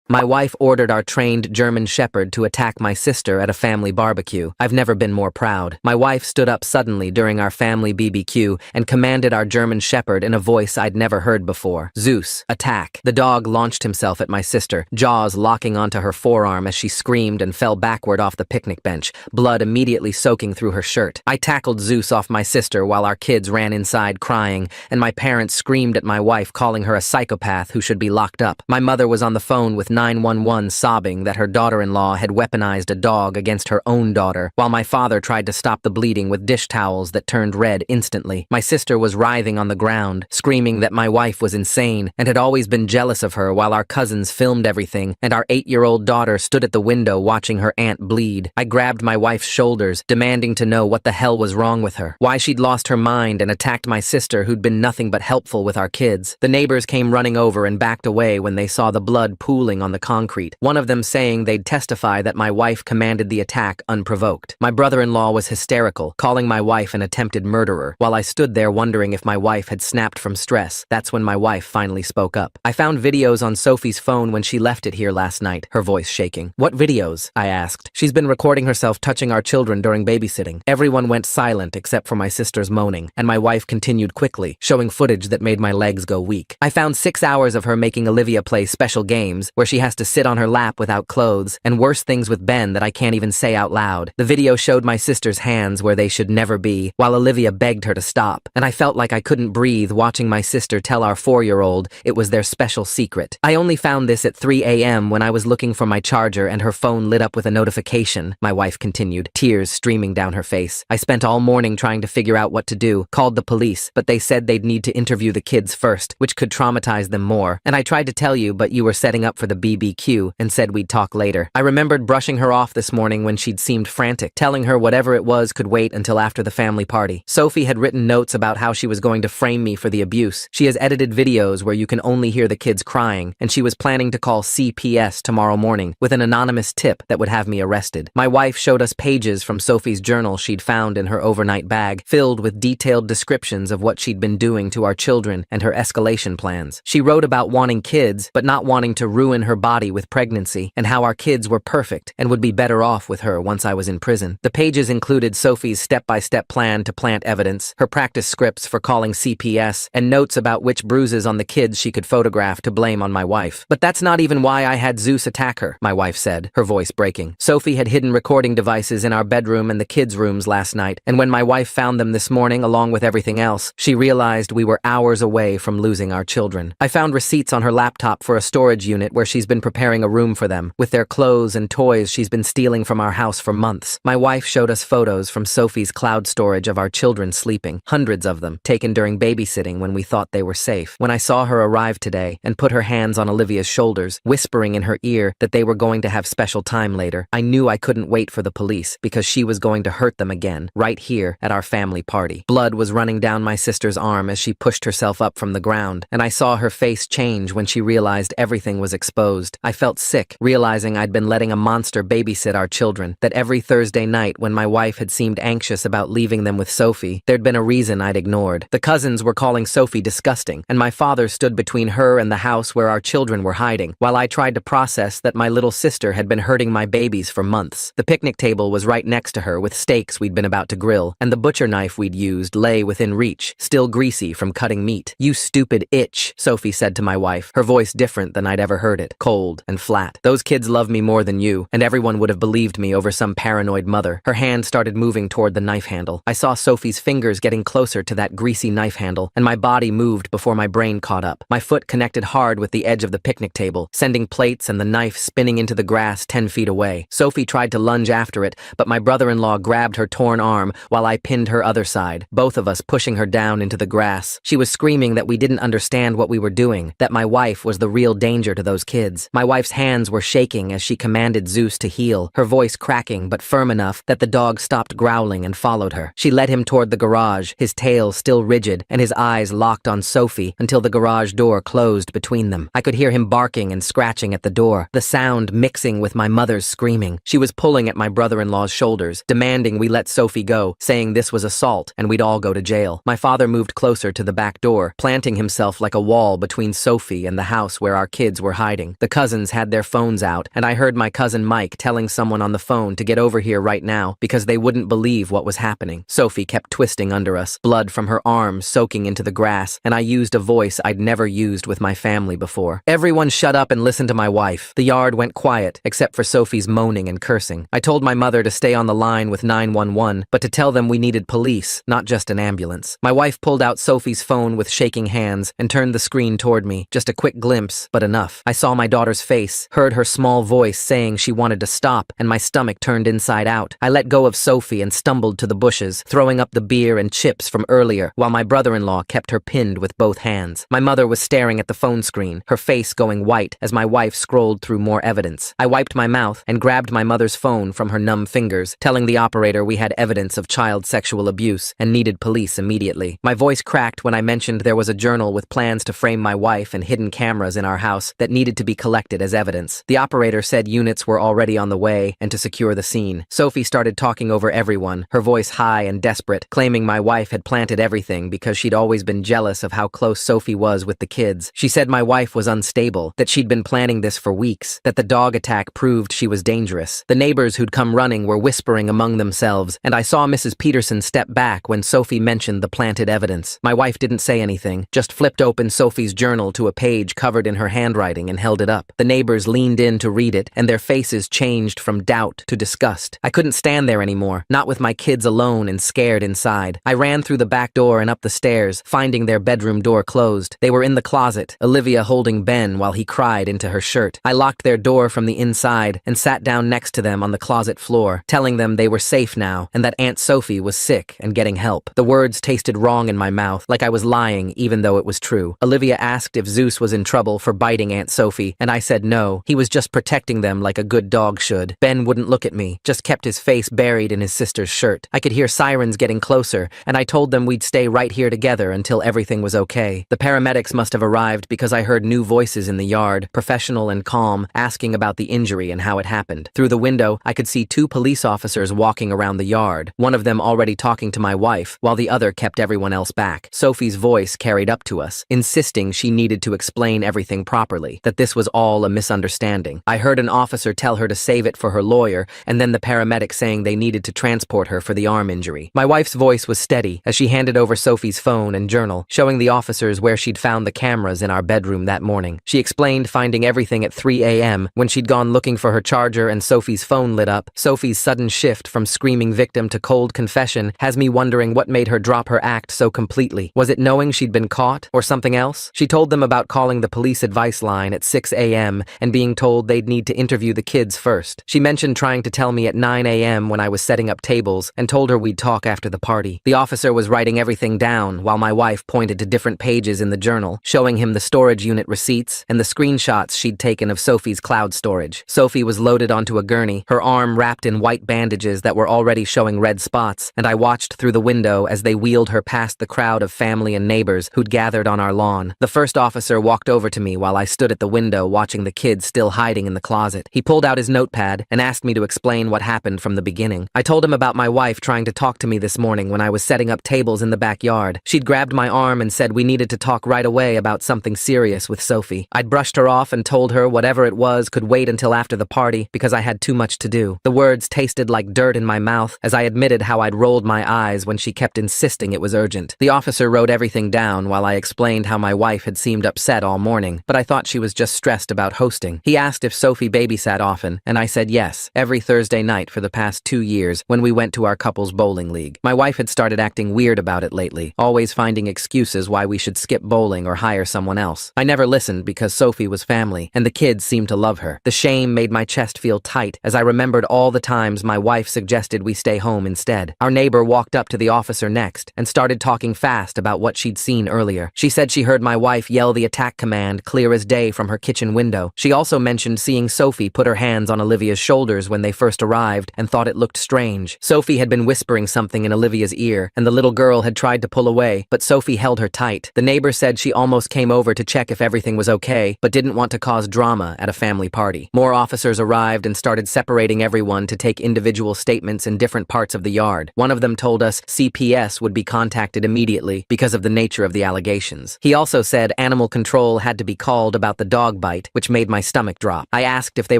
My wife ordered our trained German Shepherd to attack my sister at a family barbecue. I've never been more proud. My wife stood up suddenly during our family BBQ and commanded our German Shepherd in a voice I'd never heard before. Zeus, attack. The dog launched himself at my sister, jaws locking onto her forearm as she screamed and fell backward off the picnic bench, blood immediately soaking through her shirt. I tackled Zeus off my sister while our kids ran inside crying, and my parents screamed at my wife, calling her a psychopath who should be locked up. My mother was on the phone with 911 sobbing that her daughter-in-law had weaponized a dog against her own daughter, while my father tried to stop the bleeding with dish towels that turned red instantly. My sister was writhing on the ground, screaming that my wife was insane and had always been jealous of her, while our cousins filmed everything and our 8-year-old daughter stood at the window watching her aunt bleed. I grabbed my wife's shoulders, demanding to know what the hell was wrong with her, why she'd lost her mind and attacked my sister who'd been nothing but helpful with our kids. The neighbors came running over and backed away when they saw the blood pooling on the concrete, one of them saying they'd testify that my wife commanded the attack unprovoked. My brother-in-law was hysterical, calling my wife an attempted murderer, while I stood there wondering if my wife had snapped from stress. That's when my wife finally spoke up. I found videos on Sophie's phone when she left it here last night, her voice shaking. What videos? I asked. She's been recording herself touching our children during babysitting. Everyone went silent except for my sister's moaning, and my wife continued quickly, showing footage that made my legs go weak. I found 6 hours of her making Olivia play special games, where she has to sit on her lap without clothes, and worse things with Ben that I can't even say out loud. The video showed my sister's hands where they should never be, while Olivia begged her to stop, and I felt like I couldn't breathe watching my sister tell our 4-year-old it was their special secret. I only found this at 3 a.m. when I was looking for my charger and her phone lit up with a notification, my wife continued, tears streaming down her face. I spent all morning trying to figure out what to do, called the police, but they said they'd need to interview the kids first, which could traumatize them more, and I tried to tell you, but you were setting up for the BBQ and said we'd talk later. I remembered brushing her off this morning when she'd seemed frantic, telling her whatever it was could wait until after the family party. Sophie had written notes about how she was going to frame me for the abuse. She has edited videos where you can only hear the kids crying, and she was planning to call CPS tomorrow morning with an anonymous tip that would have me arrested. My wife showed us pages from Sophie's journal she'd found in her overnight bag, filled with detailed descriptions of what she'd been doing to our children and her escalation plans. She wrote about wanting kids, but not wanting to ruin her body with pregnancy, and how our kids were perfect and would be better off with her once I was in prison. The pages included Sophie's step-by-step plan to plant evidence, her practice scripts for calling CPS, and notes about which bruises on the kids she could photograph to blame on my wife. But that's not even why I had Zeus attack her, my wife said, her voice breaking. Sophie had hidden recording devices in our bedroom and the kids' rooms last night, and when my wife found them this morning along with everything else, she realized we were hours away from losing our children. I found receipts on her laptop for a storage unit where she's been preparing a room for them, with their clothes and toys she's been stealing from our house for months. My wife showed us photos from Sophie's cloud storage of our children sleeping, hundreds of them, taken during babysitting when we thought they were safe. When I saw her arrive today and put her hands on Olivia's shoulders, whispering in her ear that they were going to have special time later, I knew I couldn't wait for the police because she was going to hurt them again, right here at our family party. Blood was running down my sister's arm as she pushed herself up from the ground, and I saw her face change when she realized everything was exposed. I felt sick, realizing I'd been letting a monster babysit our children, that every Thursday night when my wife had seemed anxious about leaving them with Sophie, there'd been a reason I'd ignored. The cousins were calling Sophie disgusting, and my father stood between her and the house where our children were hiding, while I tried to process that my little sister had been hurting my babies for months. The picnic table was right next to her with steaks we'd been about to grill, and the butcher knife we'd used lay within reach, still greasy from cutting meat. "You stupid itch," Sophie said to my wife, her voice different than I'd ever heard it, cold and flat. "Those kids love me more than you, and everyone would have believed me over some paranoid mother." Her hand started moving toward the knife handle. I saw Sophie's fingers getting closer to that greasy knife handle, and my body moved before my brain caught up. My foot connected hard with the edge of the picnic table, sending plates and the knife spinning into the grass 10 feet away. Sophie tried to lunge after it, but my brother-in-law grabbed her torn arm while I pinned her other side, both of us pushing her down into the grass. She was screaming that we didn't understand what we were doing, that my wife was the real danger to those kids. My wife's hands were shaking as she commanded Zeus to heel, her voice cracking but firm enough that the dog stopped growling and followed her. She led him toward the garage, his tail still rigid and his eyes locked on Sophie until the garage door closed between them. I could hear him barking and scratching at the door, the sound mixing with my mother's screaming. She was pulling at my brother-in-law's shoulders, demanding we let Sophie go, saying this was assault and we'd all go to jail. My father moved closer to the back door, planting himself like a wall between Sophie and the house where our kids were hiding. screaming. The cousins had their phones out, and I heard my cousin Mike telling someone on the phone to get over here right now because they wouldn't believe what was happening. Sophie kept twisting under us, blood from her arms soaking into the grass, and I used a voice I'd never used with my family before. Everyone shut up and listen to my wife. The yard went quiet, except for Sophie's moaning and cursing. I told my mother to stay on the line with 911, but to tell them we needed police, not just an ambulance. My wife pulled out Sophie's phone with shaking hands and turned the screen toward me. Just a quick glimpse, but enough. I saw my daughter's face, heard her small voice saying she wanted to stop, and my stomach turned inside out. I let go of Sophie and stumbled to the bushes, throwing up the beer and chips from earlier, while my brother-in-law kept her pinned with both hands. My mother was staring at the phone screen, her face going white as my wife scrolled through more evidence. I wiped my mouth and grabbed my mother's phone from her numb fingers, telling the operator we had evidence of child sexual abuse and needed police immediately. My voice cracked when I mentioned there was a journal with plans to frame my wife and hidden cameras in our house that needed to be collected as evidence. The operator said units were already on the way and to secure the scene. Sophie started talking over everyone, her voice high and desperate, claiming my wife had planted everything because she'd always been jealous of how close Sophie was with the kids. She said my wife was unstable, that she'd been planning this for weeks, that the dog attack proved she was dangerous. The neighbors who'd come running were whispering among themselves, and I saw Mrs. Peterson step back when Sophie mentioned the planted evidence. My wife didn't say anything, just flipped open Sophie's journal to a page covered in her handwriting and held it up. The neighbors leaned in to read it, and their faces changed from doubt to disgust. I couldn't stand there anymore, not with my kids alone and scared inside. I ran through the back door and up the stairs, finding their bedroom door closed. They were in the closet, Olivia holding Ben while he cried into her shirt. I locked their door from the inside and sat down next to them on the closet floor, telling them they were safe now and that Aunt Sophie was sick and getting help. The words tasted wrong in my mouth, like I was lying even though it was true. Olivia asked if Zeus was in trouble for biting Aunt Sophie, and I said no, he was just protecting them like a good dog should. Ben wouldn't look at me, just kept his face buried in his sister's shirt. I could hear sirens getting closer, and I told them we'd stay right here together until everything was okay. The paramedics must have arrived because I heard new voices in the yard, professional and calm, asking about the injury and how it happened. Through the window, I could see two police officers walking around the yard, one of them already talking to my wife, while the other kept everyone else back. Sophie's voice carried up to us, insisting she needed to explain everything properly, that this was all a misunderstanding. I heard an officer tell her to save it for her lawyer, and then the paramedic saying they needed to transport her for the arm injury. My wife's voice was steady as she handed over Sophie's phone and journal, showing the officers where she'd found the cameras in our bedroom that morning. She explained finding everything at 3 a.m. when she'd gone looking for her charger and Sophie's phone lit up. Sophie's sudden shift from screaming victim to cold confession has me wondering what made her drop her act so completely. Was it knowing she'd been caught, or something else? She told them about calling the police advice line at 6 a.m. and being told they'd need to interview the kids first. She mentioned trying to tell me at 9 a.m. when I was setting up tables and told her we'd talk after the party. The officer was writing everything down while my wife pointed to different pages in the journal, showing him the storage unit receipts and the screenshots she'd taken of Sophie's cloud storage. Sophie was loaded onto a gurney, her arm wrapped in white bandages that were already showing red spots, and I watched through the window as they wheeled her past the crowd of family and neighbors who'd gathered on our lawn. The first officer walked over to me while I stood at the window watching the kids still hiding in the closet. He pulled out his notepad and asked me to explain what happened from the beginning. I told him about my wife trying to talk to me this morning when I was setting up tables in the backyard. She'd grabbed my arm and said we needed to talk right away about something serious with Sophie. I'd brushed her off and told her whatever it was could wait until after the party because I had too much to do. The words tasted like dirt in my mouth as I admitted how I'd rolled my eyes when she kept insisting it was urgent. The officer wrote everything down while I explained how my wife had seemed upset all morning, but I thought she was just stressed about hosting. He asked if Sophie babysat often, and I said yes, every Thursday night for the past 2 years when we went to our couple's bowling league. My wife had started acting weird about it lately, always finding excuses why we should skip bowling or hire someone else. I never listened because Sophie was family, and the kids seemed to love her. The shame made my chest feel tight as I remembered all the times my wife suggested we stay home instead. Our neighbor walked up to the officer next and started talking fast about what she'd seen earlier. She said she heard my wife yell the attack command clear as day from her kitchen window. She also mentioned seeing Sophie put her hands on Olivia's shoulders when they first arrived and thought it looked strange. Sophie had been whispering something in Olivia's ear, and the little girl had tried to pull away, but Sophie held her tight. The neighbor said she almost came over to check if everything was okay, but didn't want to cause drama at a family party. More officers arrived and started separating everyone to take individual statements in different parts of the yard. One of them told us CPS would be contacted immediately because of the nature of the allegations. He also said animal control had to be called about the dog bite, which made my stomach drop. I asked if they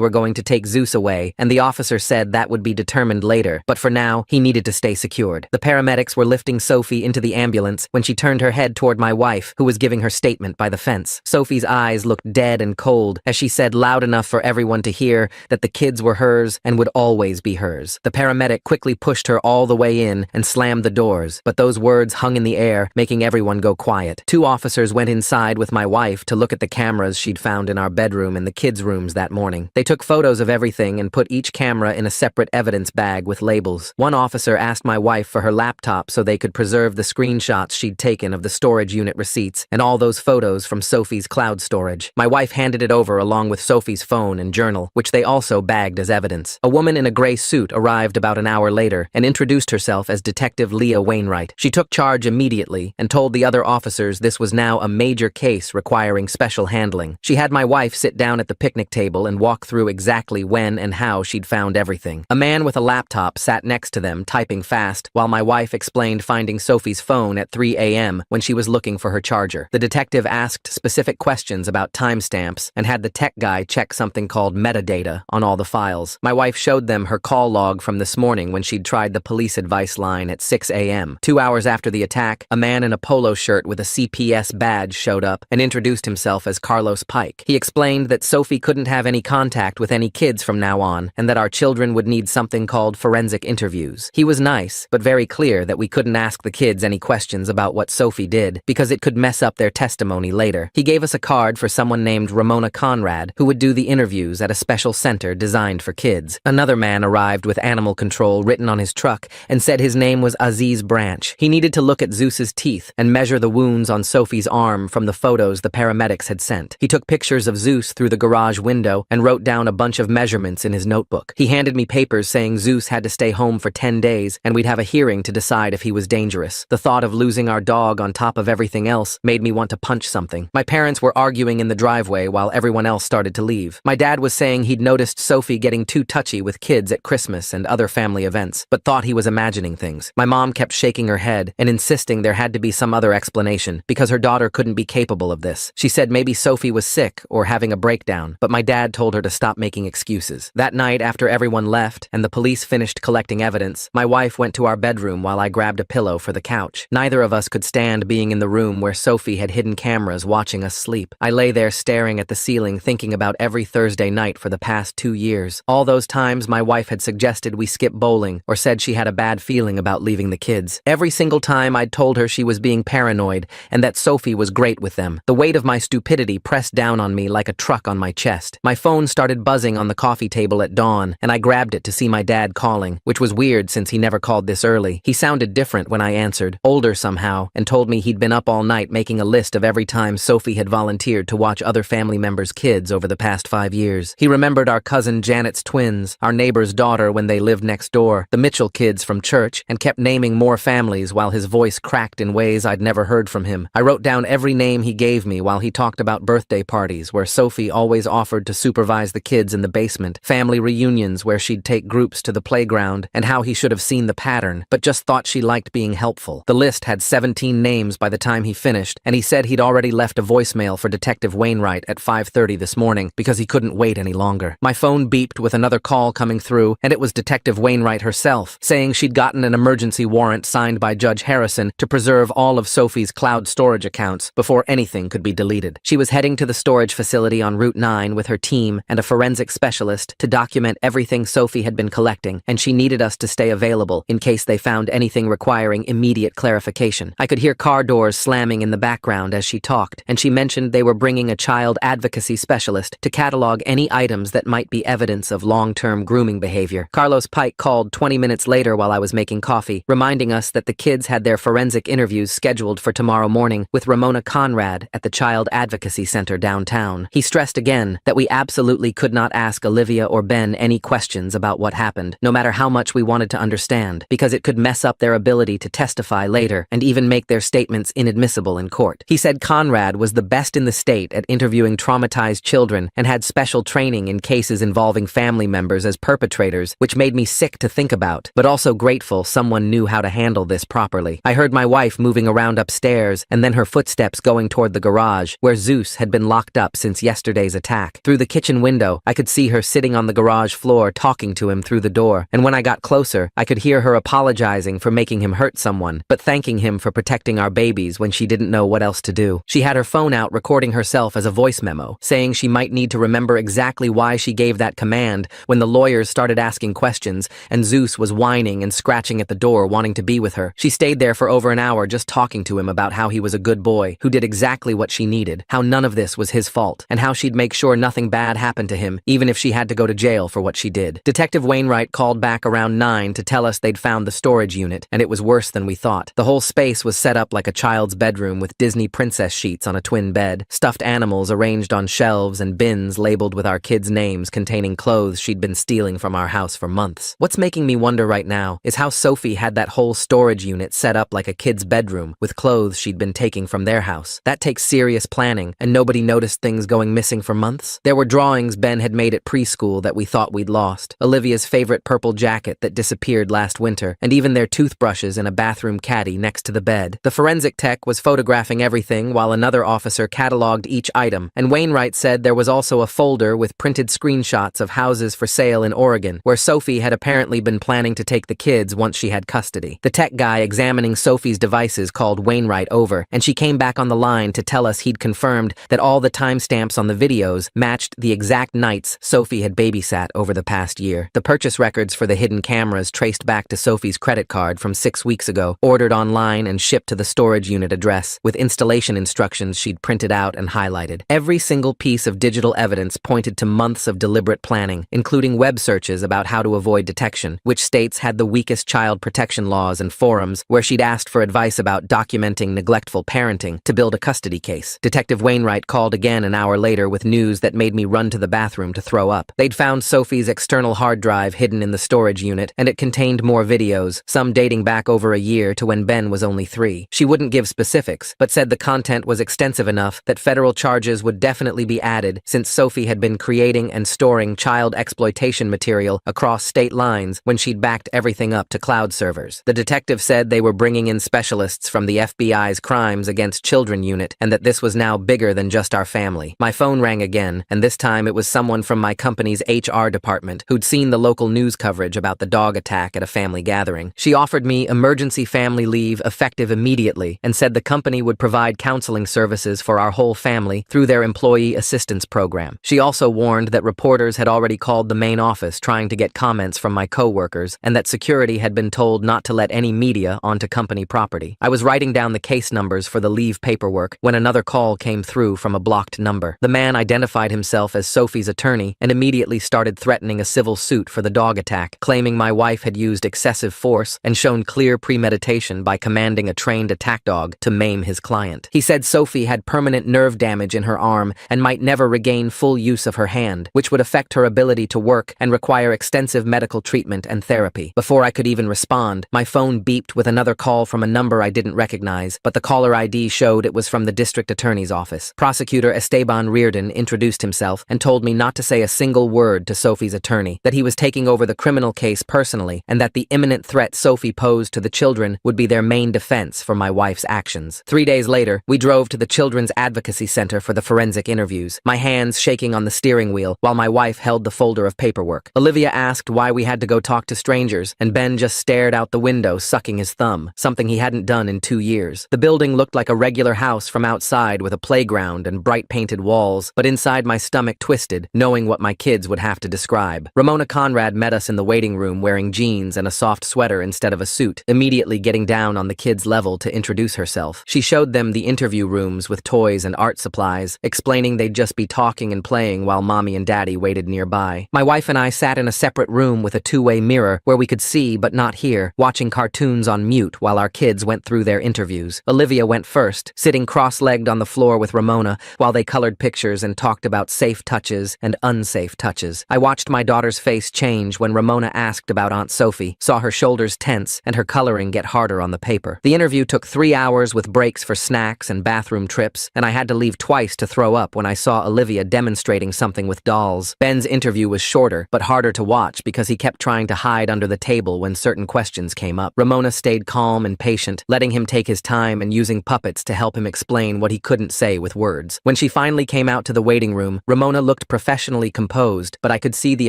were going to take Zeus away, and the officer said that would be determined later, but for now, he needed to stay secured. The paramedics were lifting Sophie into the ambulance when she turned her head toward my wife, who was giving her statement by the fence. Sophie's eyes looked dead and cold as she said loud enough for everyone to hear that the kids were hers and would always be hers. The paramedic quickly pushed her all the way in and slammed the doors, but those words hung in the air, making everyone go quiet. Two officers went inside with my wife to look at the cameras she'd found in our bedroom and the kids' rooms that morning. They took photos of everything and put each camera in a separate evidence bag with labels. One officer asked my wife for her laptop so they could preserve the screenshots she'd taken of the storage unit receipts and all those photos from Sophie's cloud storage. My wife handed it over along with Sophie's phone and journal, which they also bagged as evidence. A woman in a gray suit arrived about an hour later and introduced herself as Detective Leah Wainwright. She took charge immediately and told the other officers this was now a major case requiring special handling. She had my wife sit down at the picnic table and walk through exactly when and how she'd found everything. A man with a laptop sat next to them, typing fast, while my wife explained finding Sophie's phone at 3 a.m. when she was looking for her charger. The detective asked specific questions about timestamps and had the tech guy check something called metadata on all the files. My wife showed them her call log from this morning when she'd tried the police advice line at 6 a.m. 2 hours after the attack, a man in a polo shirt with a CPS badge showed up and introduced himself as Carlos Pike. He explained that Sophie couldn't have any contact with any kids from now on and that our children would need something called forensic interviews. He was nice, but very clear that we couldn't ask the kids any questions about what Sophie did because it could mess up their testimony later. He gave us a card for someone named Ramona Conrad who would do the interviews at a special center designed for kids. Another man arrived with animal control written on his truck and said his name was Aziz Branch. He needed to look at Zeus's teeth and measure the wounds on Sophie's arm from the photos the paramedics had sent. He took pictures of Zeus through the garage window and wrote down a bunch of measurements in his notebook. He handed me papers saying Zeus had to stay home for 10 days and we'd have a hearing to decide if he was dangerous. The thought of losing our dog on top of everything else made me want to punch something. My parents were arguing in the driveway while everyone else started to leave. My dad was saying he'd noticed Sophie getting too touchy with kids at Christmas and other family events, but thought he was imagining things. My mom kept shaking her head and insisting there had to be some other explanation because her daughter couldn't be capable of this. She said maybe Sophie was sick or having a breakdown, but my dad told her to stop making excuses. That night, after everyone left and the police finished collecting evidence, my wife went to our bedroom while I grabbed a pillow for the couch. Neither of us could stand being in the room where Sophie had hidden cameras watching us sleep. I lay there staring at the ceiling thinking about every Thursday night for the past 2 years. All those times my wife had suggested we skip bowling or said she had a bad feeling about leaving the kids. Every single time I'd told her she was being paranoid and that Sophie was great with them. The weight of my stupidity pressed down on me like a truck on my chest. My phone started buzzing on the coffee table at dawn and I grabbed it to see my dad calling, which was weird since he never called this early. He sounded different when I answered, older somehow, and told me he'd been up all night making a list of every time Sophie had volunteered to watch other family members' kids over the past 5 years. He remembered our cousin Janet's twins, our neighbor's daughter when they lived next door, the Mitchell kids from church, and kept naming more families while his voice cracked in ways I'd never heard from him. I wrote down every name he gave me while he talked about birthday parties where Sophie always offered to supervise the kids in the basement, family reunions where she'd take groups to the playground, and how he should have seen the pattern, but just thought she liked being helpful. The list had 17 names by the time he finished, and he said he'd already left a voicemail for Detective Wainwright at 5:30 this morning because he couldn't wait any longer. My phone beeped with another call coming through, and it was Detective Wainwright herself, saying she'd gotten an emergency warrant signed by Judge Harrison to preserve all of Sophie's cloud storage accounts before anything could be deleted. She was heading to the storage facility on Route 9 with her team and a forensic specialist to document everything Sophie had been collecting, and she needed us to stay available in case they found anything requiring immediate clarification. I could hear car doors slamming in the background as she talked, and she mentioned they were bringing a child advocacy specialist to catalog any items that might be evidence of long-term grooming behavior. Carlos Pike called 20 minutes later while I was making coffee, reminding us that the kids had their forensic interviews scheduled for tomorrow morning with Ramona Conrad at the Child Advocacy Center downtown. He stressed again that we absolutely could not ask Olivia or Ben any questions about what happened, no matter how much we wanted to understand, because it could mess up their ability to testify later and even make their statements inadmissible in court. He said Conrad was the best in the state at interviewing traumatized children and had special training in cases involving family members as perpetrators, which made me sick to think about, but also grateful someone knew how to handle this properly. I heard my wife moving around upstairs and then her footsteps going toward the garage, where Zeus had been locked up up since yesterday's attack. Through the kitchen window, I could see her sitting on the garage floor talking to him through the door, and when I got closer, I could hear her apologizing for making him hurt someone, but thanking him for protecting our babies when she didn't know what else to do. She had her phone out recording herself as a voice memo, saying she might need to remember exactly why she gave that command when the lawyers started asking questions and Zeus was whining and scratching at the door wanting to be with her. She stayed there for over an hour just talking to him about how he was a good boy who did exactly what she needed, how none of this was his fault, and how she'd make sure nothing bad happened to him, even if she had to go to jail for what she did. Detective Wainwright called back around 9 to tell us they'd found the storage unit, and it was worse than we thought. The whole space was set up like a child's bedroom with Disney princess sheets on a twin bed, stuffed animals arranged on shelves, and bins labeled with our kids' names containing clothes she'd been stealing from our house for months. What's making me wonder right now is how Sophie had that whole storage unit set up like a kid's bedroom with clothes she'd been taking from their house. That takes serious planning, and nobody noticed things going missing for months. There were drawings Ben had made at preschool that we thought we'd lost, Olivia's favorite purple jacket that disappeared last winter, and even their toothbrushes in a bathroom caddy next to the bed. The forensic tech was photographing everything while another officer cataloged each item, and Wainwright said there was also a folder with printed screenshots of houses for sale in Oregon, where Sophie had apparently been planning to take the kids once she had custody. The tech guy examining Sophie's devices called Wainwright over, and she came back on the line to tell us he'd confirmed that all the timestamps on the videos matched the exact nights Sophie had babysat over the past year. The purchase records for the hidden cameras traced back to Sophie's credit card from 6 weeks ago, ordered online and shipped to the storage unit address, with installation instructions she'd printed out and highlighted. Every single piece of digital evidence pointed to months of deliberate planning, including web searches about how to avoid detection, which states had the weakest child protection laws, and forums where she'd asked for advice about documenting neglectful parenting to build a custody case. Detective Wainwright called again an hour later with news that made me run to the bathroom to throw up. They'd found Sophie's external hard drive hidden in the storage unit, and it contained more videos, some dating back over a year to when Ben was only 3. She wouldn't give specifics, but said the content was extensive enough that federal charges would definitely be added since Sophie had been creating and storing child exploitation material across state lines when she'd backed everything up to cloud servers. The detective said they were bringing in specialists from the FBI's Crimes Against Children unit, and that this was now bigger than just our family. My phone rang again, and this time it was someone from my company's HR department who'd seen the local news coverage about the dog attack at a family gathering. She offered me emergency family leave effective immediately and said the company would provide counseling services for our whole family through their employee assistance program. She also warned that reporters had already called the main office trying to get comments from my coworkers, and that security had been told not to let any media onto company property. I was writing down the case numbers for the leave paperwork when another call came through from a blocked number. The man identified himself as Sophie's attorney and immediately started threatening a civil suit for the dog attack, claiming my wife had used excessive force and shown clear premeditation by commanding a trained attack dog to maim his client. He said Sophie had permanent nerve damage in her arm and might never regain full use of her hand, which would affect her ability to work and require extensive medical treatment and therapy. Before I could even respond, my phone beeped with another call from a number I didn't recognize, but the caller ID showed it was from the district attorney's office. Prosecutor Esteban Reardon introduced himself and told me not to say a single word to Sophie's attorney, that he was taking over the criminal case personally, and that the imminent threat Sophie posed to the children would be their main defense for my wife's actions. 3 days later, we drove to the Children's Advocacy Center for the forensic interviews, my hands shaking on the steering wheel while my wife held the folder of paperwork. Olivia asked why we had to go talk to strangers, and Ben just stared out the window sucking his thumb, something he hadn't done in 2 years. The building looked like a regular house from outside with a playground and bright painted walls, but inside my stomach twisted, knowing what my kids would have to describe. Ramona Conrad met us in the waiting room wearing jeans and a soft sweater instead of a suit, immediately getting down on the kids' level to introduce herself. She showed them the interview rooms with toys and art supplies, explaining they'd just be talking and playing while Mommy and Daddy waited nearby. My wife and I sat in a separate room with a two-way mirror where we could see but not hear, watching cartoons on mute while our kids went through their interviews. Olivia went first, sitting cross-legged on the floor with Ramona while they colored pictures and talked about safe touches and unsafe touches. I watched my daughter's face change when Ramona asked about Aunt Sophie, saw her shoulders tense and her coloring get harder on the paper. The interview took 3 hours with breaks for snacks and bathroom trips, and I had to leave twice to throw up when I saw Olivia demonstrating something with dolls. Ben's interview was shorter, but harder to watch because he kept trying to hide under the table when certain questions came up. Ramona stayed calm and patient, letting him take his time and using puppets to help him explain what he couldn't say with words. When she finally finally came out to the waiting room, Ramona looked professionally composed, but I could see the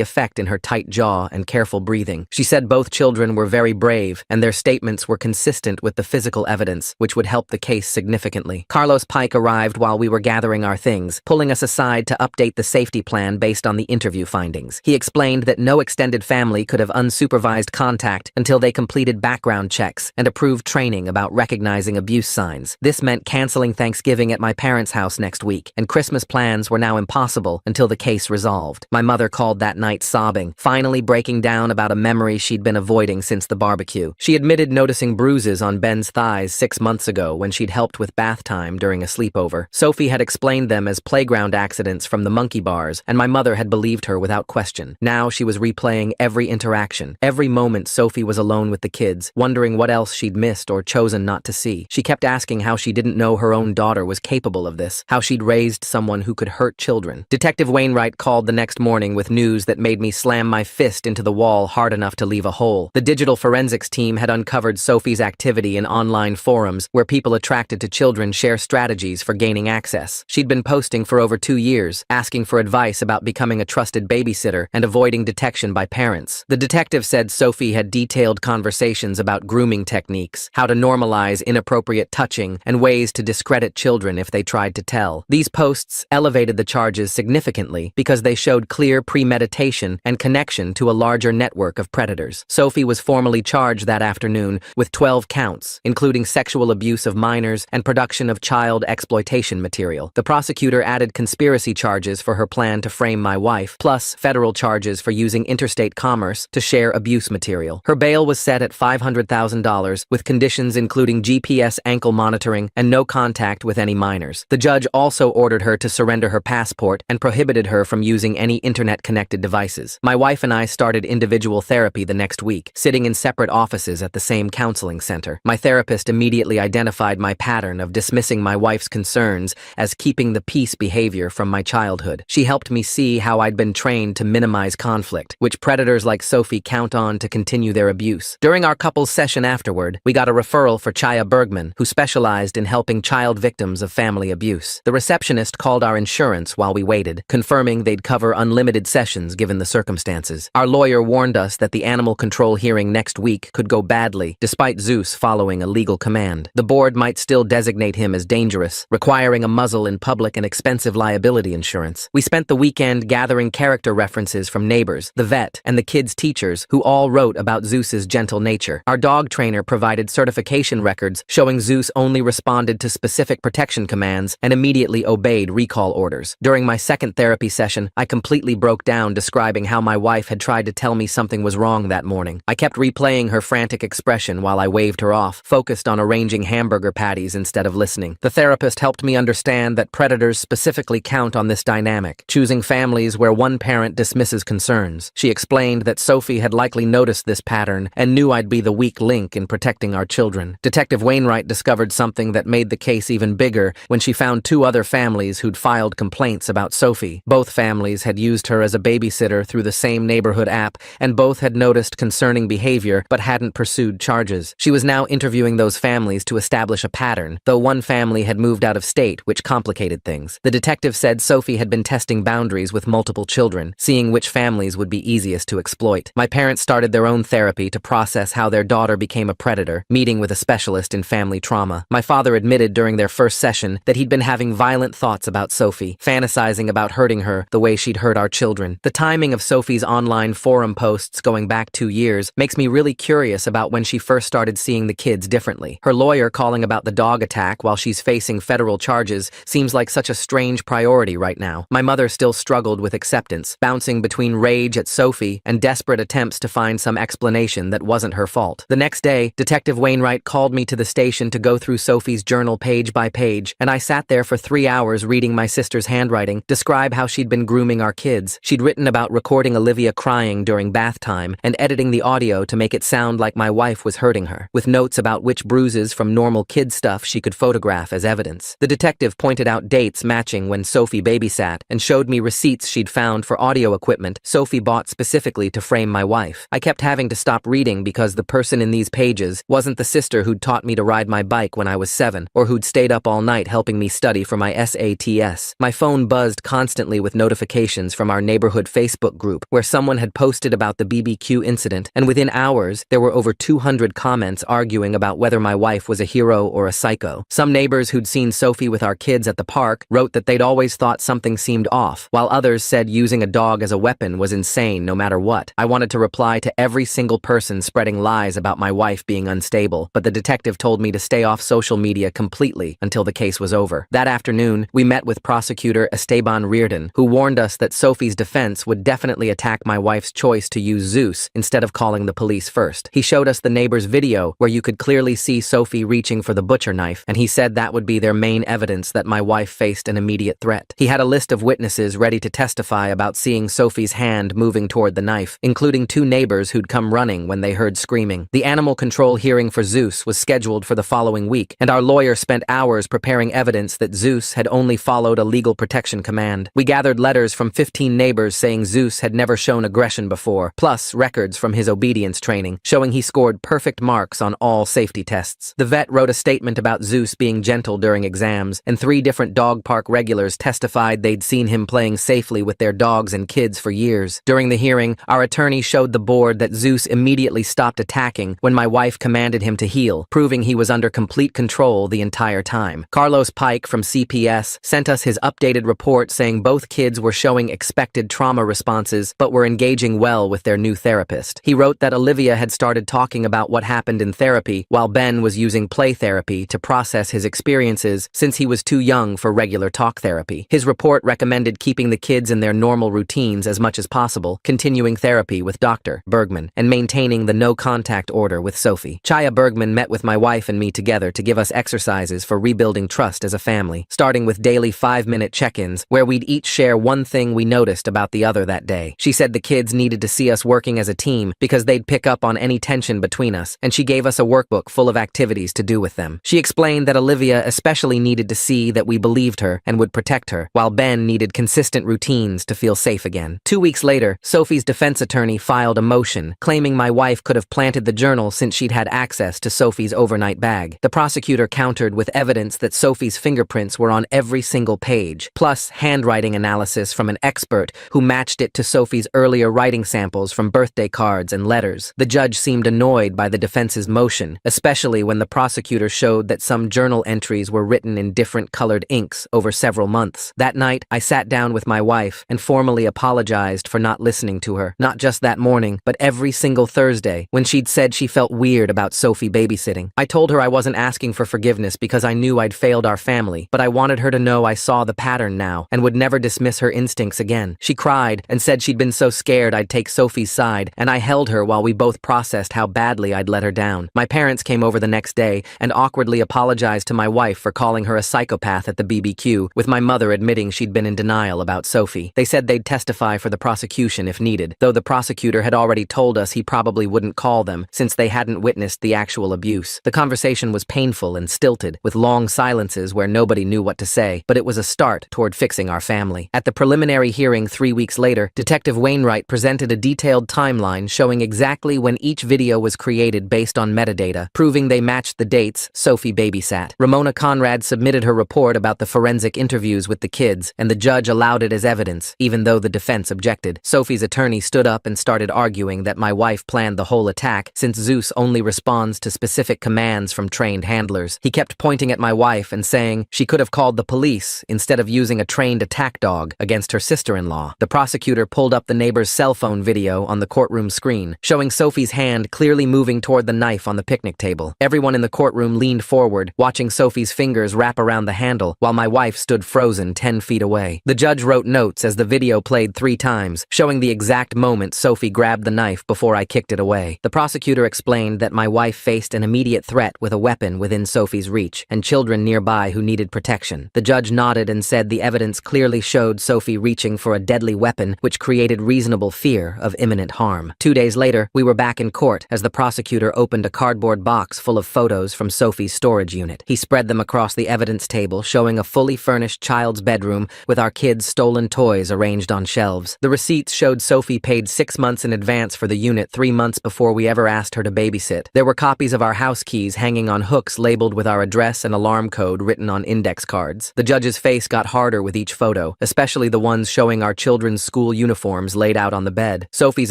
effect in her tight jaw and careful breathing. She said both children were very brave, and their statements were consistent with the physical evidence, which would help the case significantly. Carlos Pike arrived while we were gathering our things, pulling us aside to update the safety plan based on the interview findings. He explained that no extended family could have unsupervised contact until they completed background checks and approved training about recognizing abuse signs. This meant canceling Thanksgiving at my parents' house next week, and Christmas plans were now impossible until the case resolved. My mother called that night sobbing, finally breaking down about a memory she'd been avoiding since the barbecue. She admitted noticing bruises on Ben's thighs 6 months ago when she'd helped with bath time during a sleepover. Sophie had explained them as playground accidents from the monkey bars, and my mother had believed her without question. Now she was replaying every interaction, every moment Sophie was alone with the kids, wondering what else she'd missed or chosen not to see. She kept asking how she didn't know her own daughter was capable of this, how she'd raised someone who could hurt children. Detective Wainwright called the next morning with news that made me slam my fist into the wall hard enough to leave a hole. The digital forensics team had uncovered Sophie's activity in online forums where people attracted to children share strategies for gaining access. She'd been posting for over 2 years, asking for advice about becoming a trusted babysitter and avoiding detection by parents. The detective said Sophie had detailed conversations about grooming techniques, how to normalize inappropriate touching, and ways to discredit children if they tried to tell. These posts elevated the charges significantly because they showed clear premeditation and connection to a larger network of predators. Sophie was formally charged that afternoon with 12 counts, including sexual abuse of minors and production of child exploitation material. The prosecutor added conspiracy charges for her plan to frame my wife, plus federal charges for using interstate commerce to share abuse material. Her bail was set at $500,000, with conditions including GPS ankle monitoring and no contact with any minors. The judge also ordered her to surrender her passport and prohibited her from using any internet-connected devices. My wife and I started individual therapy the next week, sitting in separate offices at the same counseling center. My therapist immediately identified my pattern of dismissing my wife's concerns as keeping the peace behavior from my childhood. She helped me see how I'd been trained to minimize conflict, which predators like Sophie count on to continue their abuse. During our couples session afterward, we got a referral for Chaya Bergman, who specialized in helping child victims of family abuse. The receptionist called our insurance while we waited, confirming they'd cover unlimited sessions given the circumstances. Our lawyer warned us that the animal control hearing next week could go badly, despite Zeus following a legal command. The board might still designate him as dangerous, requiring a muzzle in public and expensive liability insurance. We spent the weekend gathering character references from neighbors, the vet, and the kids' teachers, who all wrote about Zeus's gentle nature. Our dog trainer provided certification records showing Zeus only responded to specific protection commands and immediately obeyed recall orders. During my second therapy session, I completely broke down describing how my wife had tried to tell me something was wrong that morning. I kept replaying her frantic expression while I waved her off, focused on arranging hamburger patties instead of listening. The therapist helped me understand that predators specifically count on this dynamic, choosing families where one parent dismisses concerns. She explained that Sophie had likely noticed this pattern and knew I'd be the weak link in protecting our children. Detective Wainwright discovered something that made the case even bigger when she found 2 other families who'd filed complaints about Sophie. Both families had used her as a babysitter through the same neighborhood app, and both had noticed concerning behavior but hadn't pursued charges. She was now interviewing those families to establish a pattern, though one family had moved out of state, which complicated things. The detective said Sophie had been testing boundaries with multiple children, seeing which families would be easiest to exploit. My parents started their own therapy to process how their daughter became a predator, meeting with a specialist in family trauma. My father admitted during their first session that he'd been having violent thoughts about Sophie, fantasizing about hurting her the way she'd hurt our children. The timing of Sophie's online forum posts going back 2 years makes me really curious about when she first started seeing the kids differently. Her lawyer calling about the dog attack while she's facing federal charges seems like such a strange priority right now. My mother still struggled with acceptance, bouncing between rage at Sophie and desperate attempts to find some explanation that wasn't her fault. The next day, Detective Wainwright called me to the station to go through Sophie's journal page by page, and I sat there for 3 hours reading my sister's handwriting, describe how she'd been grooming our kids. She'd written about recording Olivia crying during bath time and editing the audio to make it sound like my wife was hurting her, with notes about which bruises from normal kid stuff she could photograph as evidence. The detective pointed out dates matching when Sophie babysat and showed me receipts she'd found for audio equipment Sophie bought specifically to frame my wife. I kept having to stop reading because the person in these pages wasn't the sister who'd taught me to ride my bike when I was 7, or who'd stayed up all night helping me study for my SATS. My phone buzzed constantly with notifications from our neighborhood Facebook group, where someone had posted about the BBQ incident, and within hours, there were over 200 comments arguing about whether my wife was a hero or a psycho. Some neighbors who'd seen Sophie with our kids at the park wrote that they'd always thought something seemed off, while others said using a dog as a weapon was insane no matter what. I wanted to reply to every single person spreading lies about my wife being unstable, but the detective told me to stay off social media completely until the case was over. That afternoon, we met with prosecutor Esteban Reardon, who warned us that Sophie's defense would definitely attack my wife's choice to use Zeus instead of calling the police first. He showed us the neighbor's video where you could clearly see Sophie reaching for the butcher knife, and he said that would be their main evidence that my wife faced an immediate threat. He had a list of witnesses ready to testify about seeing Sophie's hand moving toward the knife, including 2 neighbors who'd come running when they heard screaming. The animal control hearing for Zeus was scheduled for the following week, and our lawyer spent hours preparing evidence that Zeus had only followed a legal protection command. We gathered letters from 15 neighbors saying Zeus had never shown aggression before, plus records from his obedience training, showing he scored perfect marks on all safety tests. The vet wrote a statement about Zeus being gentle during exams, and 3 different dog park regulars testified they'd seen him playing safely with their dogs and kids for years. During the hearing, our attorney showed the board that Zeus immediately stopped attacking when my wife commanded him to heel, proving he was under complete control the entire time. Carlos Pike from CPS sent us his updated report saying both kids were showing expected trauma responses but were engaging well with their new therapist. He wrote that Olivia had started talking about what happened in therapy while Ben was using play therapy to process his experiences since he was too young for regular talk therapy. His report recommended keeping the kids in their normal routines as much as possible, continuing therapy with Dr. Bergman, and maintaining the no-contact order with Sophie. Chaya Bergman met with my wife and me together to give us exercises for rebuilding trust as a family, starting with daily 5-minute check-ins where we'd each share one thing we noticed about the other that day. She said the kids needed to see us working as a team because they'd pick up on any tension between us, and she gave us a workbook full of activities to do with them. She explained that Olivia especially needed to see that we believed her and would protect her, while Ben needed consistent routines to feel safe again. 2 weeks later, Sophie's defense attorney filed a motion claiming my wife could have planted the journal since she'd had access to Sophie's overnight bag. The prosecutor countered with evidence that Sophie's fingerprints were on every single page, plus handwriting analysis from an expert who matched it to Sophie's earlier writing samples from birthday cards and letters. The judge seemed annoyed by the defense's motion, especially when the prosecutor showed that some journal entries were written in different colored inks over several months. That night, I sat down with my wife and formally apologized for not listening to her, not just that morning, but every single Thursday when she'd said she felt weird about Sophie babysitting. I told her I wasn't asking for forgiveness because I knew I'd failed our family, but I wanted her to know I saw the pattern now and would never dismiss her instincts again. She cried and said she'd been so scared I'd take Sophie's side, and I held her while we both processed how badly I'd let her down. My parents came over the next day and awkwardly apologized to my wife for calling her a psychopath at the BBQ, with my mother admitting she'd been in denial about Sophie. They said they'd testify for the prosecution if needed, though the prosecutor had already told us he probably wouldn't call them since they hadn't witnessed the actual abuse. The conversation was painful and stilted, with long silences where nobody knew what to say, but it was a start toward fixing our family. At the preliminary hearing 3 weeks later, Detective Wainwright presented a detailed timeline showing exactly when each video was created based on metadata, proving they matched the dates Sophie babysat. Ramona Conrad submitted her report about the forensic interviews with the kids, and the judge allowed it as evidence, even though the defense objected. Sophie's attorney stood up and started arguing that my wife planned the whole attack since Zeus only responds to specific commands from trained handlers. He kept pointing at my wife and saying she could have called the police instead of using a trained attack dog against her sister-in-law. The prosecutor pulled up the neighbor's cell phone video on the courtroom screen, showing Sophie's hand clearly moving toward the knife on the picnic table. Everyone in the courtroom leaned forward, watching Sophie's fingers wrap around the handle, while my wife stood frozen 10 feet away. The judge wrote notes as the video played 3 times, showing the exact moment Sophie grabbed the knife before I kicked it away. The prosecutor explained that my wife faced an immediate threat with a weapon within Sophie's reach, and children nearby who needed protection. The judge nodded and said the evidence clearly showed Sophie reaching for a deadly weapon, which created reasonable fear of imminent harm. 2 days later, we were back in court as the prosecutor opened a cardboard box full of photos from Sophie's storage unit. He spread them across the evidence table, showing a fully furnished child's bedroom with our kids' stolen toys arranged on shelves. The receipts showed Sophie paid 6 months in advance for the unit 3 months before we ever asked her to babysit. There were copies of our house keys hanging on hooks labeled with our address and alarm code written on index cards. evidence. The judge's face got harder with each photo, especially the ones showing our children's school uniforms laid out on the bed. Sophie's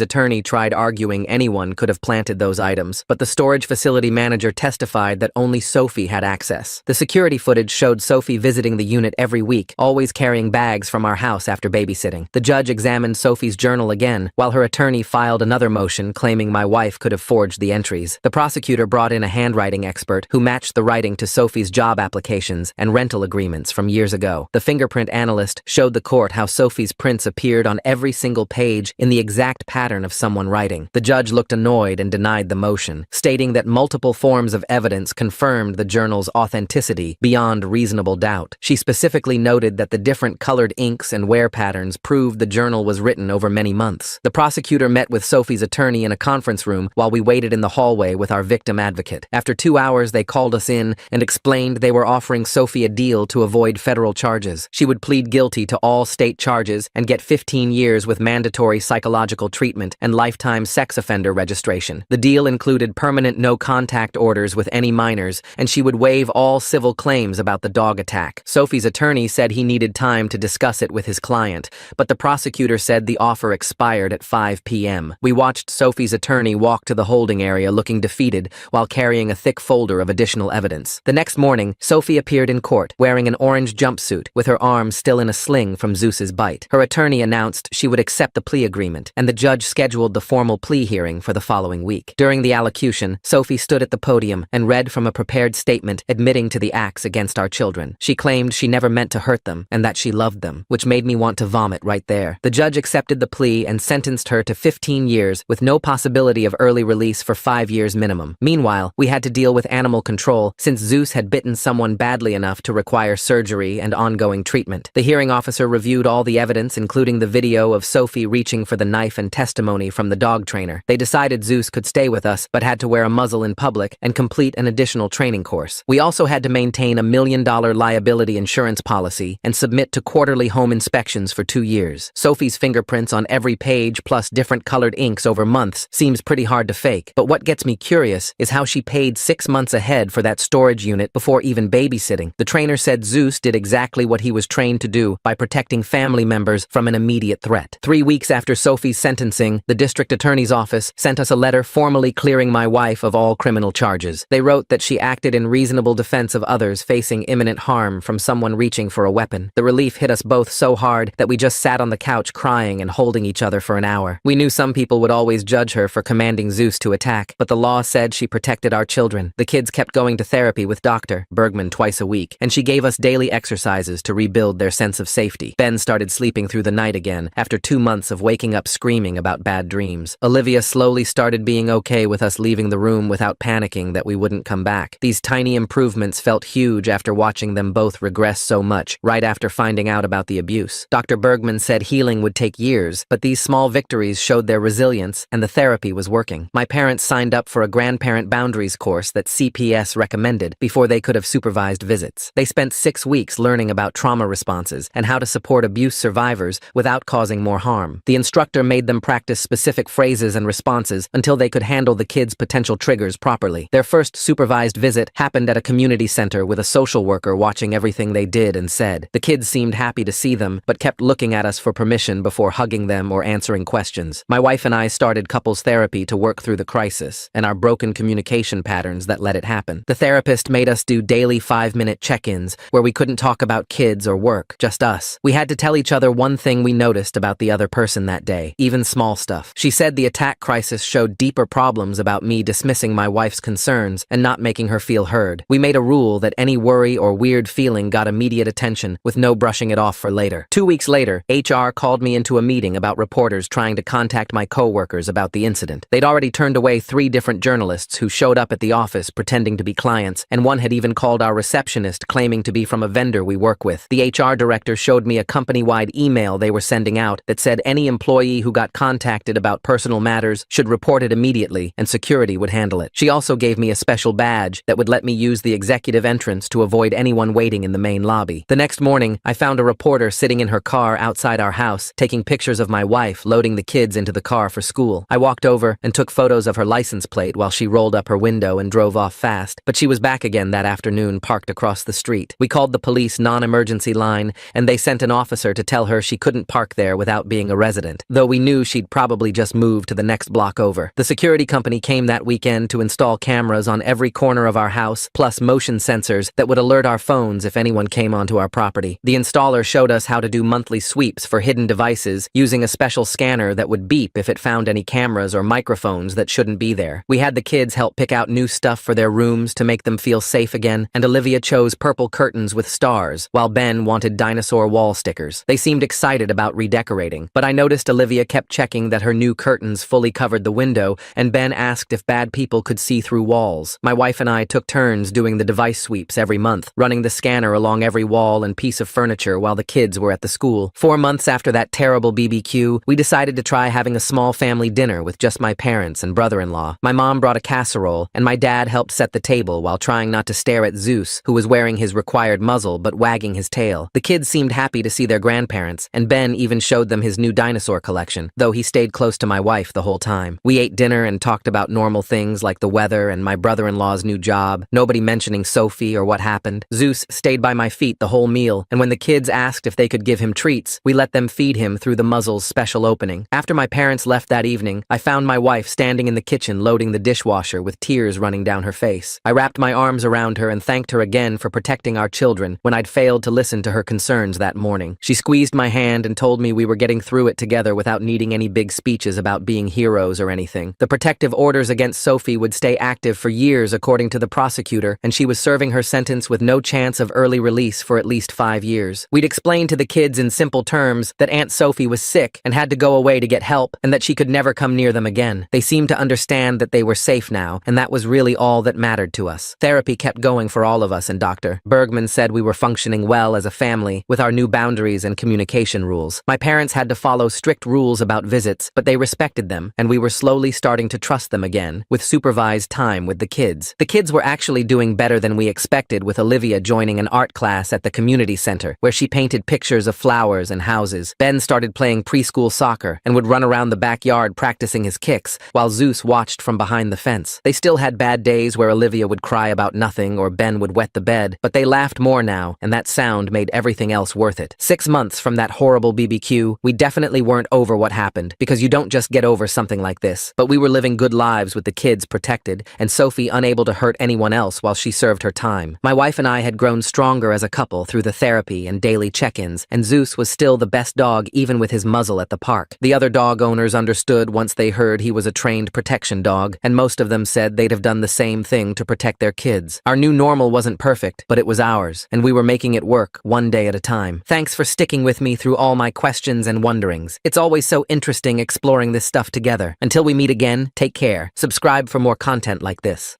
attorney tried arguing anyone could have planted those items, but the storage facility manager testified that only Sophie had access. The security footage showed Sophie visiting the unit every week, always carrying bags from our house after babysitting. The judge examined Sophie's journal again, while her attorney filed another motion claiming my wife could have forged the entries. The prosecutor brought in a handwriting expert who matched the writing to Sophie's job applications and rental agreements from years ago. The fingerprint analyst showed the court how Sophie's prints appeared on every single page in the exact pattern of someone writing. The judge looked annoyed and denied the motion, stating that multiple forms of evidence confirmed the journal's authenticity beyond reasonable doubt. She specifically noted that the different colored inks and wear patterns proved the journal was written over many months. The prosecutor met with Sophie's attorney in a conference room while we waited in the hallway with our victim advocate. After 2 hours, they called us in and explained they were offering Sophie a deal to avoid federal charges. She would plead guilty to all state charges and get 15 years with mandatory psychological treatment and lifetime sex offender registration. The deal included permanent no-contact orders with any minors, and she would waive all civil claims about the dog attack. Sophie's attorney said he needed time to discuss it with his client, but the prosecutor said the offer expired at 5 p.m. We watched Sophie's attorney walk to the holding area looking defeated while carrying a thick folder of additional evidence. The next morning, Sophie appeared in court wearing an orange jumpsuit with her arm still in a sling from Zeus's bite. Her attorney announced she would accept the plea agreement, and the judge scheduled the formal plea hearing for the following week. During the allocution, Sophie stood at the podium and read from a prepared statement admitting to the acts against our children. She claimed she never meant to hurt them and that she loved them, which made me want to vomit right there. The judge accepted the plea and sentenced her to 15 years with no possibility of early release for 5 years minimum. Meanwhile, we had to deal with animal control since Zeus had bitten someone badly enough to require surgery and ongoing treatment. The hearing officer reviewed all the evidence, including the video of Sophie reaching for the knife and testimony from the dog trainer. They decided Zeus could stay with us, but had to wear a muzzle in public and complete an additional training course. We also had to maintain a $1 million liability insurance policy and submit to quarterly home inspections for 2 years. Sophie's fingerprints on every page plus different colored inks over months seems pretty hard to fake, but what gets me curious is how she paid 6 months ahead for that storage unit before even babysitting. The trainer said Zeus did exactly what he was trained to do by protecting family members from an immediate threat. 3 weeks after Sophie's sentencing, the district attorney's office sent us a letter formally clearing my wife of all criminal charges. They wrote that she acted in reasonable defense of others facing imminent harm from someone reaching for a weapon. The relief hit us both so hard that we just sat on the couch crying and holding each other for an hour. We knew some people would always judge her for commanding Zeus to attack, but the law said she protected our children. The kids kept going to therapy with Dr. Bergman twice a week, and she gave us daily exercises to rebuild their sense of safety. Ben started sleeping through the night again after 2 months of waking up screaming about bad dreams. Olivia slowly started being okay with us leaving the room without panicking that we wouldn't come back. These tiny improvements felt huge after watching them both regress so much right after finding out about the abuse. Dr. Bergman said healing would take years, but these small victories showed their resilience and the therapy was working. My parents signed up for a grandparent boundaries course that CPS recommended before they could have supervised visits. They spent 6 weeks learning about trauma responses and how to support abuse survivors without causing more harm. The instructor made them practice specific phrases and responses until they could handle the kids' potential triggers properly. Their first supervised visit happened at a community center with a social worker watching everything they did and said. The kids seemed happy to see them, but kept looking at us for permission before hugging them or answering questions. My wife and I started couples therapy to work through the crisis and our broken communication patterns that let it happen. The therapist made us do daily 5-minute check-ins where we couldn't talk about kids or work, just us. We had to tell each other one thing we noticed about the other person that day, even small stuff. She said the attack crisis showed deeper problems about me dismissing my wife's concerns and not making her feel heard. We made a rule that any worry or weird feeling got immediate attention with no brushing it off for later. 2 weeks later, HR called me into a meeting about reporters trying to contact my co-workers about the incident. They'd already turned away 3 different journalists who showed up at the office pretending to be clients, and one had even called our receptionist claiming to be from a vendor we work with. The HR director showed me a company-wide email they were sending out that said any employee who got contacted about personal matters should report it immediately and security would handle it. She also gave me a special badge that would let me use the executive entrance to avoid anyone waiting in the main lobby. The next morning, I found a reporter sitting in her car outside our house, taking pictures of my wife loading the kids into the car for school. I walked over and took photos of her license plate while she rolled up her window and drove off fast, but she was back again that afternoon parked across the street. We called called the police non-emergency line, and they sent an officer to tell her she couldn't park there without being a resident, though we knew she'd probably just move to the next block over. The security company came that weekend to install cameras on every corner of our house, plus motion sensors that would alert our phones if anyone came onto our property. The installer showed us how to do monthly sweeps for hidden devices using a special scanner that would beep if it found any cameras or microphones that shouldn't be there. We had the kids help pick out new stuff for their rooms to make them feel safe again, and Olivia chose purple curtains with stars, while Ben wanted dinosaur wall stickers. They seemed excited about redecorating, but I noticed Olivia kept checking that her new curtains fully covered the window, and Ben asked if bad people could see through walls. My wife and I took turns doing the device sweeps every month, running the scanner along every wall and piece of furniture while the kids were at the school. 4 months after that terrible BBQ, we decided to try having a small family dinner with just my parents and brother-in-law. My mom brought a casserole, and my dad helped set the table while trying not to stare at Zeus, who was wearing his required muzzle but wagging his tail. The kids seemed happy to see their grandparents, and Ben even showed them his new dinosaur collection, though he stayed close to my wife the whole time. We ate dinner and talked about normal things like the weather and my brother-in-law's new job, nobody mentioning Sophie or what happened. Zeus stayed by my feet the whole meal, and when the kids asked if they could give him treats, we let them feed him through the muzzle's special opening. After my parents left that evening, I found my wife standing in the kitchen loading the dishwasher with tears running down her face. I wrapped my arms around her and thanked her again for protecting our children when I'd failed to listen to her concerns that morning. She squeezed my hand and told me we were getting through it together without needing any big speeches about being heroes or anything. The protective orders against Sophie would stay active for years according to the prosecutor, and she was serving her sentence with no chance of early release for at least 5 years. We'd explained to the kids in simple terms that Aunt Sophie was sick and had to go away to get help, and that she could never come near them again. They seemed to understand that they were safe now, and that was really all that mattered to us. Therapy kept going for all of us, and Dr. Bergman said we were functioning well as a family with our new boundaries and communication rules. My parents had to follow strict rules about visits, but they respected them, and we were slowly starting to trust them again, with supervised time with the kids. The kids were actually doing better than we expected, with Olivia joining an art class at the community center, where she painted pictures of flowers and houses. Ben started playing preschool soccer and would run around the backyard practicing his kicks, while Zeus watched from behind the fence. They still had bad days where Olivia would cry about nothing or Ben would wet the bed, but they laughed more now, and that sound made everything else worth it. 6 months from that horrible BBQ, we definitely weren't over what happened, because you don't just get over something like this. But we were living good lives with the kids protected, and Sophie unable to hurt anyone else while she served her time. My wife and I had grown stronger as a couple through the therapy and daily check-ins, and Zeus was still the best dog even with his muzzle at the park. The other dog owners understood once they heard he was a trained protection dog, and most of them said they'd have done the same thing to protect their kids. Our new normal wasn't perfect, but it was ours, and we were making it work one day at a time. Thanks for sticking with me through all my questions and wonderings. It's always so interesting exploring this stuff together. Until we meet again, take care. Subscribe for more content like this.